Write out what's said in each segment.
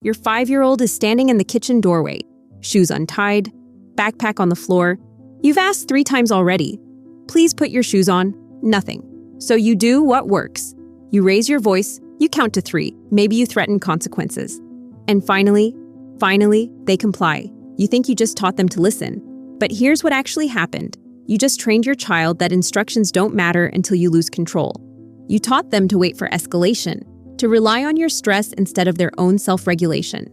Your 5-year-old is standing in the kitchen doorway, shoes untied, backpack on the floor. You've asked 3 times already. Please put your shoes on. Nothing. So you do what works. You raise your voice, you count to 3, maybe you threaten consequences. And finally, they comply. You think you just taught them to listen. But here's what actually happened. You just trained your child that instructions don't matter until you lose control. You taught them to wait for escalation, to rely on your stress instead of their own self-regulation.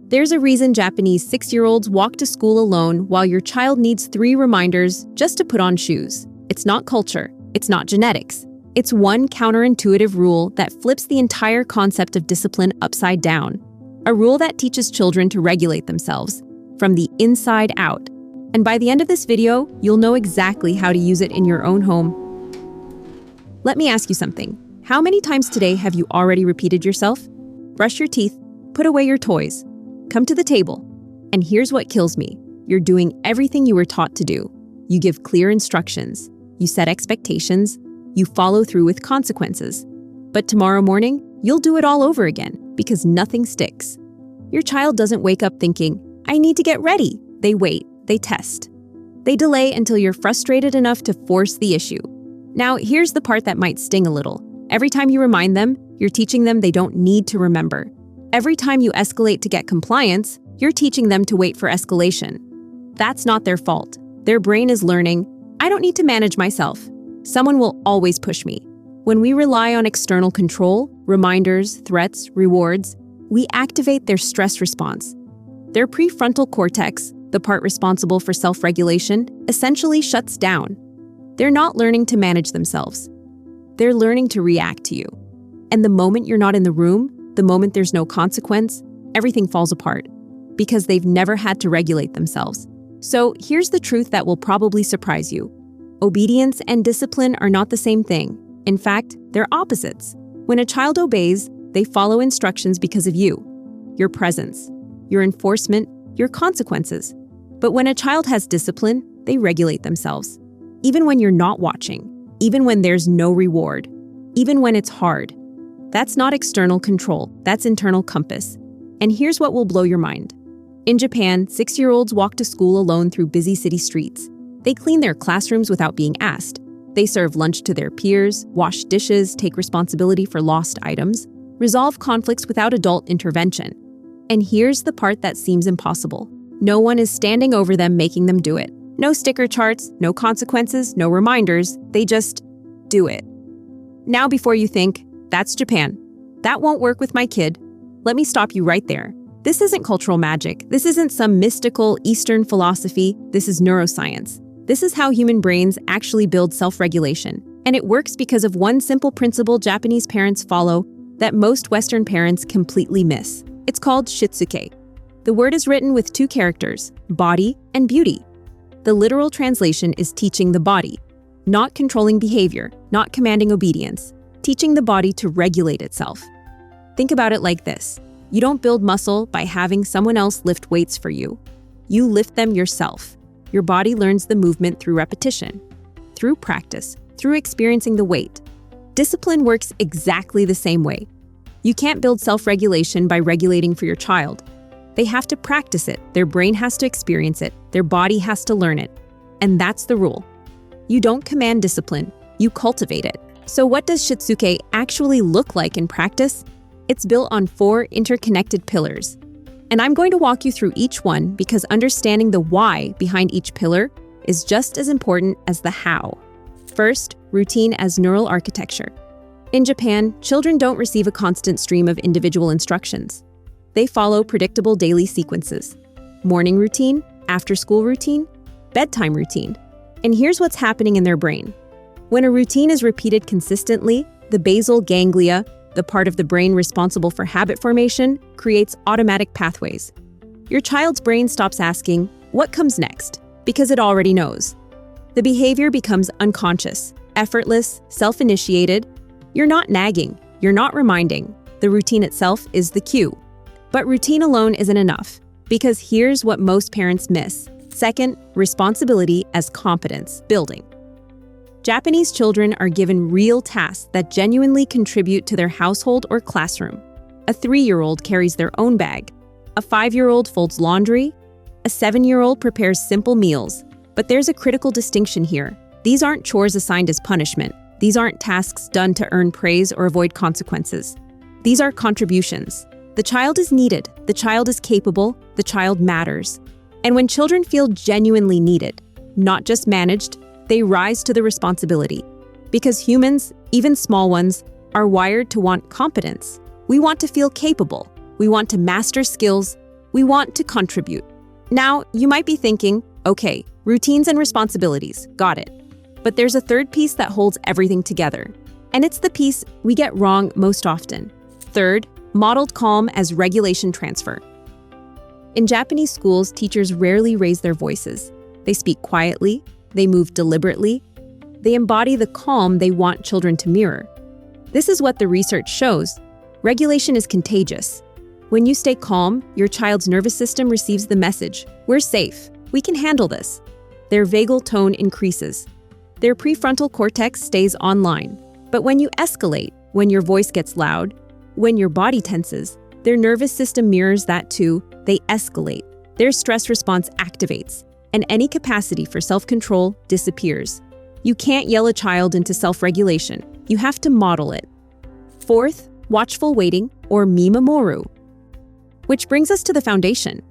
There's a reason Japanese 6-year-olds walk to school alone while your child needs 3 reminders just to put on shoes. It's not culture. It's not genetics. It's one counterintuitive rule that flips the entire concept of discipline upside down. A rule that teaches children to regulate themselves from the inside out. And by the end of this video, you'll know exactly how to use it in your own home. Let me ask you something. How many times today have you already repeated yourself? Brush your teeth, put away your toys, come to the table. And here's what kills me. You're doing everything you were taught to do. You give clear instructions. You set expectations. You follow through with consequences. But tomorrow morning, you'll do it all over again because nothing sticks. Your child doesn't wake up thinking, I need to get ready. They wait, they test. They delay until you're frustrated enough to force the issue. Now, here's the part that might sting a little. Every time you remind them, you're teaching them they don't need to remember. Every time you escalate to get compliance, you're teaching them to wait for escalation. That's not their fault. Their brain is learning, I don't need to manage myself. Someone will always push me. When we rely on external control, reminders, threats, rewards, we activate their stress response. Their prefrontal cortex, the part responsible for self-regulation, essentially shuts down. They're not learning to manage themselves. They're learning to react to you. And the moment you're not in the room, the moment there's no consequence, everything falls apart because they've never had to regulate themselves. So here's the truth that will probably surprise you. Obedience and discipline are not the same thing. In fact, they're opposites. When a child obeys, they follow instructions because of you, your presence, your enforcement, your consequences. But when a child has discipline, they regulate themselves. Even when you're not watching, even when there's no reward, even when it's hard. That's not external control, that's internal compass. And here's what will blow your mind. In Japan, 6-year-olds walk to school alone through busy city streets. They clean their classrooms without being asked. They serve lunch to their peers, wash dishes, take responsibility for lost items, resolve conflicts without adult intervention. And here's the part that seems impossible. No one is standing over them making them do it. No sticker charts, no consequences, no reminders. They just do it. Now before you think, that's Japan. That won't work with my kid. Let me stop you right there. This isn't cultural magic. This isn't some mystical Eastern philosophy. This is neuroscience. This is how human brains actually build self-regulation. And it works because of one simple principle Japanese parents follow that most Western parents completely miss. It's called Shitsuke. The word is written with 2 characters, body and beauty. The literal translation is teaching the body, not controlling behavior, not commanding obedience, teaching the body to regulate itself. Think about it like this. You don't build muscle by having someone else lift weights for you. You lift them yourself. Your body learns the movement through repetition, through practice, through experiencing the weight. Discipline works exactly the same way. You can't build self-regulation by regulating for your child. They have to practice it, their brain has to experience it, their body has to learn it. And that's the rule. You don't command discipline, you cultivate it. So what does Shitsuke actually look like in practice? It's built on 4 interconnected pillars. And I'm going to walk you through each one because understanding the why behind each pillar is just as important as the how. First, routine as neural architecture. In Japan, children don't receive a constant stream of individual instructions. They follow predictable daily sequences. Morning routine, after-school routine, bedtime routine. And here's what's happening in their brain. When a routine is repeated consistently, the basal ganglia, the part of the brain responsible for habit formation, creates automatic pathways. Your child's brain stops asking, what comes next? Because it already knows. The behavior becomes unconscious, effortless, self-initiated. You're not nagging, you're not reminding. The routine itself is the cue. But routine alone isn't enough, because here's what most parents miss. Second, responsibility as competence building. Japanese children are given real tasks that genuinely contribute to their household or classroom. A 3-year-old carries their own bag. A 5-year-old folds laundry. A 7-year-old prepares simple meals. But there's a critical distinction here. These aren't chores assigned as punishment. These aren't tasks done to earn praise or avoid consequences. These are contributions. The child is needed. The child is capable. The child matters. And when children feel genuinely needed, not just managed, they rise to the responsibility. Because humans, even small ones, are wired to want competence. We want to feel capable. We want to master skills. We want to contribute. Now, you might be thinking, okay, routines and responsibilities, got it. But there's a third piece that holds everything together. And it's the piece we get wrong most often. Third, modeled calm as regulation transfer. In Japanese schools, teachers rarely raise their voices. They speak quietly, they move deliberately, they embody the calm they want children to mirror. This is what the research shows. Regulation is contagious. When you stay calm, your child's nervous system receives the message, we're safe, we can handle this. Their vagal tone increases. Their prefrontal cortex stays online. But when you escalate, when your voice gets loud, when your body tenses, their nervous system mirrors that too. They escalate. Their stress response activates, and any capacity for self-control disappears. You can't yell a child into self-regulation. You have to model it. Fourth, watchful waiting, or mimamoru. Which brings us to the foundation,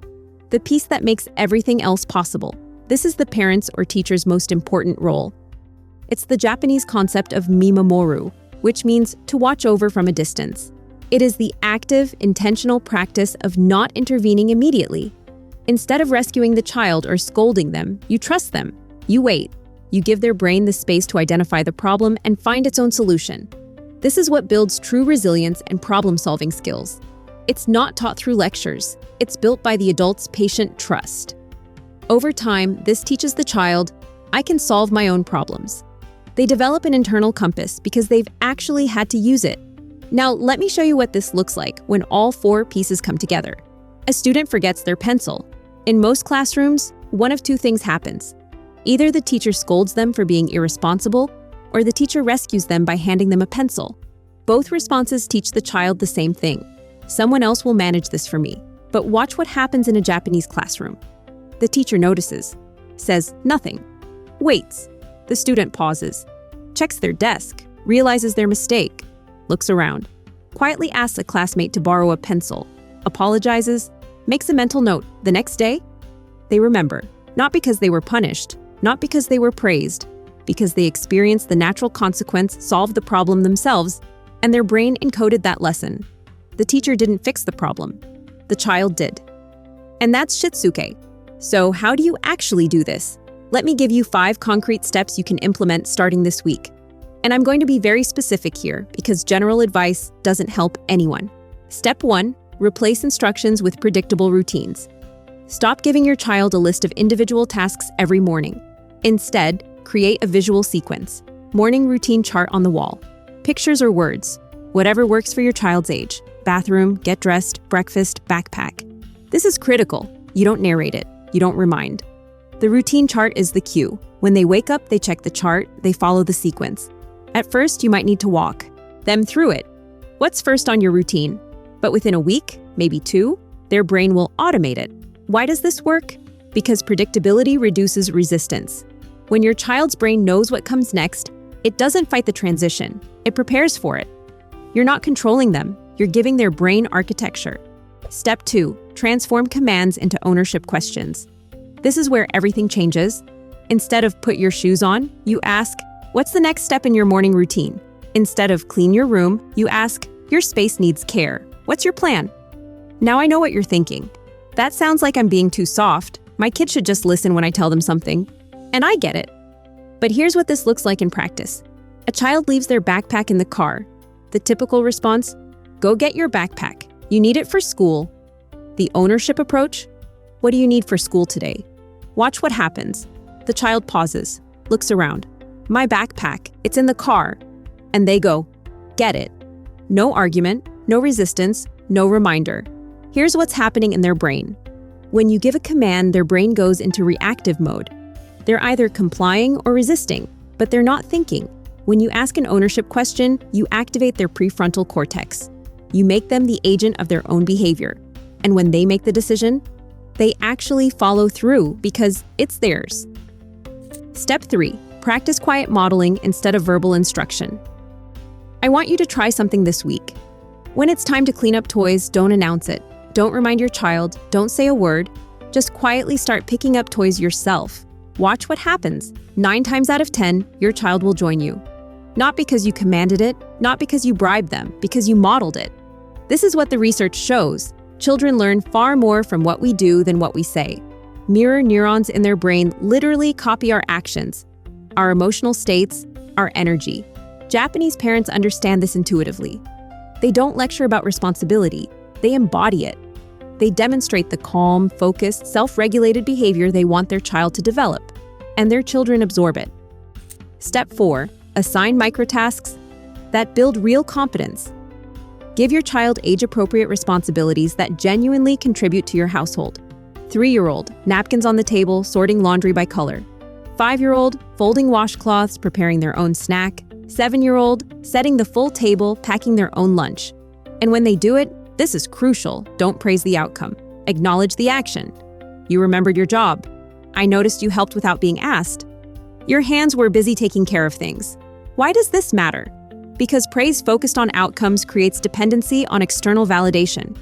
the piece that makes everything else possible. This is the parent's or teacher's most important role. It's the Japanese concept of mimamoru, which means to watch over from a distance. It is the active, intentional practice of not intervening immediately. Instead of rescuing the child or scolding them, you trust them. You wait. You give their brain the space to identify the problem and find its own solution. This is what builds true resilience and problem-solving skills. It's not taught through lectures. It's built by the adult's patient trust. Over time, this teaches the child, I can solve my own problems. They develop an internal compass because they've actually had to use it. Now, let me show you what this looks like when all 4 pieces come together. A student forgets their pencil. In most classrooms, one of 2 things happens. Either the teacher scolds them for being irresponsible, or the teacher rescues them by handing them a pencil. Both responses teach the child the same thing. Someone else will manage this for me. But watch what happens in a Japanese classroom. The teacher notices, says nothing, waits. The student pauses, checks their desk, realizes their mistake, looks around, quietly asks a classmate to borrow a pencil, apologizes, makes a mental note. The next day, they remember, not because they were punished, not because they were praised, because they experienced the natural consequence, solved the problem themselves, and their brain encoded that lesson. The teacher didn't fix the problem. The child did. And that's Shitsuke. So how do you actually do this? Let me give you 5 concrete steps you can implement starting this week. And I'm going to be very specific here because general advice doesn't help anyone. Step 1, replace instructions with predictable routines. Stop giving your child a list of individual tasks every morning. Instead, create a visual sequence. Morning routine chart on the wall. Pictures or words. Whatever works for your child's age. Bathroom, get dressed, breakfast, backpack. This is critical. You don't narrate it. You don't remind. The routine chart is the cue. When they wake up, they check the chart, they follow the sequence. At first, you might need to walk them through it. What's first on your routine? But within a week, maybe 2, their brain will automate it. Why does this work? Because predictability reduces resistance. When your child's brain knows what comes next, it doesn't fight the transition. It prepares for it. You're not controlling them. You're giving their brain architecture. Step 2, transform commands into ownership questions. This is where everything changes. Instead of put your shoes on, you ask, what's the next step in your morning routine? Instead of clean your room, you ask, your space needs care. What's your plan? Now I know what you're thinking. That sounds like I'm being too soft. My kid should just listen when I tell them something. And I get it. But here's what this looks like in practice. A child leaves their backpack in the car. The typical response, go get your backpack. You need it for school. The ownership approach, what do you need for school today? Watch what happens. The child pauses, looks around. My backpack, it's in the car. And they go, get it. No argument, no resistance, no reminder. Here's what's happening in their brain. When you give a command, their brain goes into reactive mode. They're either complying or resisting, but they're not thinking. When you ask an ownership question, you activate their prefrontal cortex. You make them the agent of their own behavior. And when they make the decision, they actually follow through because it's theirs. Step 3. Practice quiet modeling instead of verbal instruction. I want you to try something this week. When it's time to clean up toys, don't announce it. Don't remind your child, don't say a word. Just quietly start picking up toys yourself. Watch what happens. 9 times out of 10, your child will join you. Not because you commanded it, not because you bribed them, because you modeled it. This is what the research shows. Children learn far more from what we do than what we say. Mirror neurons in their brain literally copy our actions, our emotional states, our energy. Japanese parents understand this intuitively. They don't lecture about responsibility, they embody it. They demonstrate the calm, focused, self-regulated behavior they want their child to develop, and their children absorb it. Step 4. Assign microtasks that build real competence. Give your child age-appropriate responsibilities that genuinely contribute to your household. 3-year-old, napkins on the table, sorting laundry by color. 5-year-old, folding washcloths, preparing their own snack. 7-year-old, setting the full table, packing their own lunch. And when they do it, this is crucial. Don't praise the outcome. Acknowledge the action. You remembered your job. I noticed you helped without being asked. Your hands were busy taking care of things. Why does this matter? Because praise focused on outcomes creates dependency on external validation.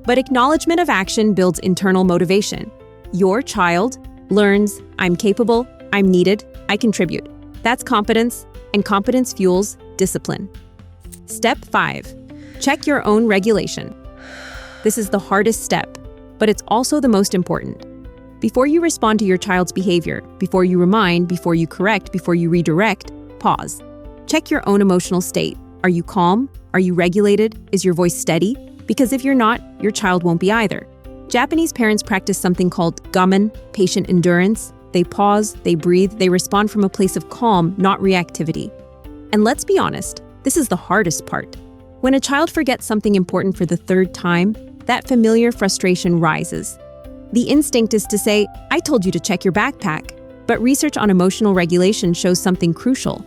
But acknowledgement of action builds internal motivation. Your child learns, I'm capable, I'm needed, I contribute. That's competence, and competence fuels discipline. Step 5. Check your own regulation. This is the hardest step, but it's also the most important. Before you respond to your child's behavior, before you remind, before you correct, before you redirect, pause. Check your own emotional state. Are you calm? Are you regulated? Is your voice steady? Because if you're not, your child won't be either. Japanese parents practice something called gamen, patient endurance. They pause, they breathe, they respond from a place of calm, not reactivity. And let's be honest, this is the hardest part. When a child forgets something important for the 3rd time, that familiar frustration rises. The instinct is to say, I told you to check your backpack. But research on emotional regulation shows something crucial.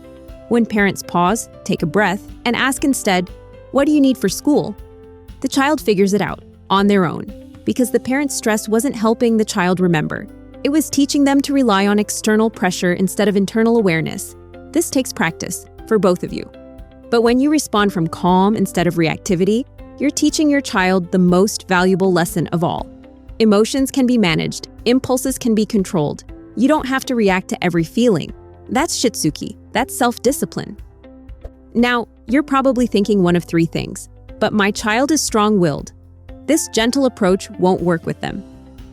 When parents pause, take a breath, and ask instead, what do you need for school? The child figures it out, on their own, because the parent's stress wasn't helping the child remember. It was teaching them to rely on external pressure instead of internal awareness. This takes practice, for both of you. But when you respond from calm instead of reactivity, you're teaching your child the most valuable lesson of all. Emotions can be managed, impulses can be controlled. You don't have to react to every feeling. That's Shitsuke, that's self-discipline. Now, you're probably thinking one of 3 things, but my child is strong-willed. This gentle approach won't work with them.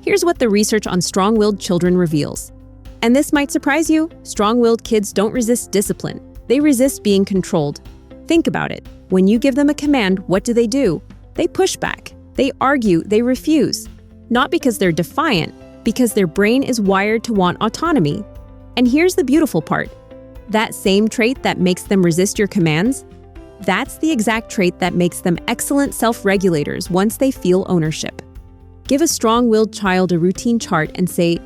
Here's what the research on strong-willed children reveals. And this might surprise you, strong-willed kids don't resist discipline. They resist being controlled. Think about it. When you give them a command, what do? They push back. They argue, they refuse. Not because they're defiant, because their brain is wired to want autonomy. And here's the beautiful part. That same trait that makes them resist your commands, that's the exact trait that makes them excellent self-regulators once they feel ownership. Give a strong-willed child a routine chart and say,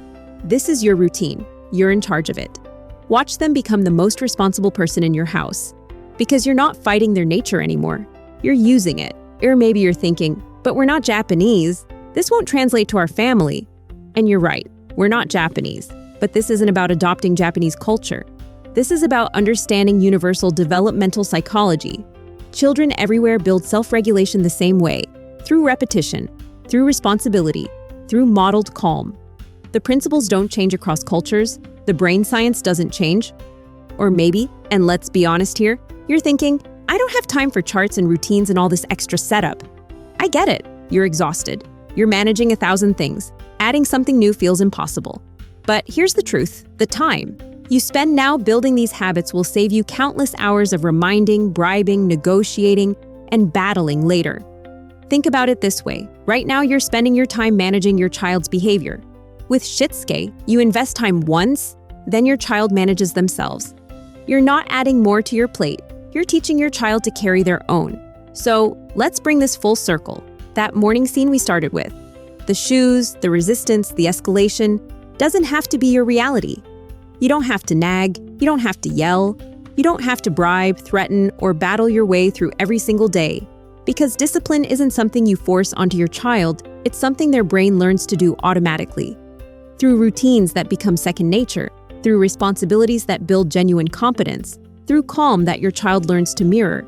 this is your routine. You're in charge of it. Watch them become the most responsible person in your house. Because you're not fighting their nature anymore. You're using it. Or maybe you're thinking, but we're not Japanese. This won't translate to our family. And you're right, we're not Japanese. But this isn't about adopting Japanese culture. This is about understanding universal developmental psychology. Children everywhere build self-regulation the same way, through repetition, through responsibility, through modeled calm. The principles don't change across cultures. The brain science doesn't change. Or maybe, and let's be honest here, you're thinking, I don't have time for charts and routines and all this extra setup. I get it. You're exhausted. You're managing 1,000 things. Adding something new feels impossible. But here's the truth, the time you spend now building these habits will save you countless hours of reminding, bribing, negotiating, and battling later. Think about it this way. Right now, you're spending your time managing your child's behavior. With Shitsuke, you invest time once, then your child manages themselves. You're not adding more to your plate. You're teaching your child to carry their own. So let's bring this full circle. That morning scene we started with. The shoes, the resistance, the escalation doesn't have to be your reality. You don't have to nag, you don't have to yell, you don't have to bribe, threaten, or battle your way through every single day. Because discipline isn't something you force onto your child, it's something their brain learns to do automatically. Through routines that become second nature, through responsibilities that build genuine competence, through calm that your child learns to mirror,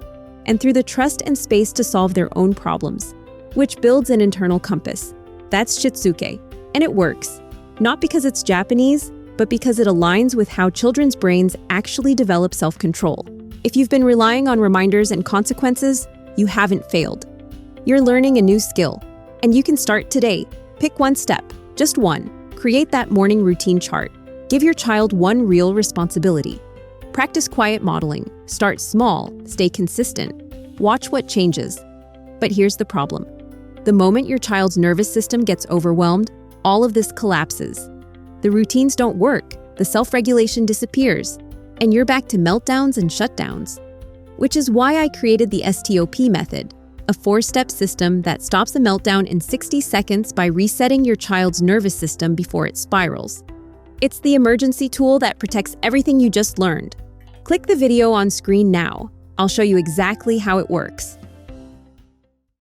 and through the trust and space to solve their own problems, which builds an internal compass. That's Shitsuke, and it works. Not because it's Japanese, but because it aligns with how children's brains actually develop self-control. If you've been relying on reminders and consequences, you haven't failed. You're learning a new skill, and you can start today. Pick one step, just one. Create that morning routine chart. Give your child one real responsibility. Practice quiet modeling. Start small, stay consistent. Watch what changes. But here's the problem. The moment your child's nervous system gets overwhelmed, all of this collapses. The routines don't work, the self-regulation disappears, and you're back to meltdowns and shutdowns. Which is why I created the STOP method, a 4-step system that stops a meltdown in 60 seconds by resetting your child's nervous system before it spirals. It's the emergency tool that protects everything you just learned. Click the video on screen now. I'll show you exactly how it works.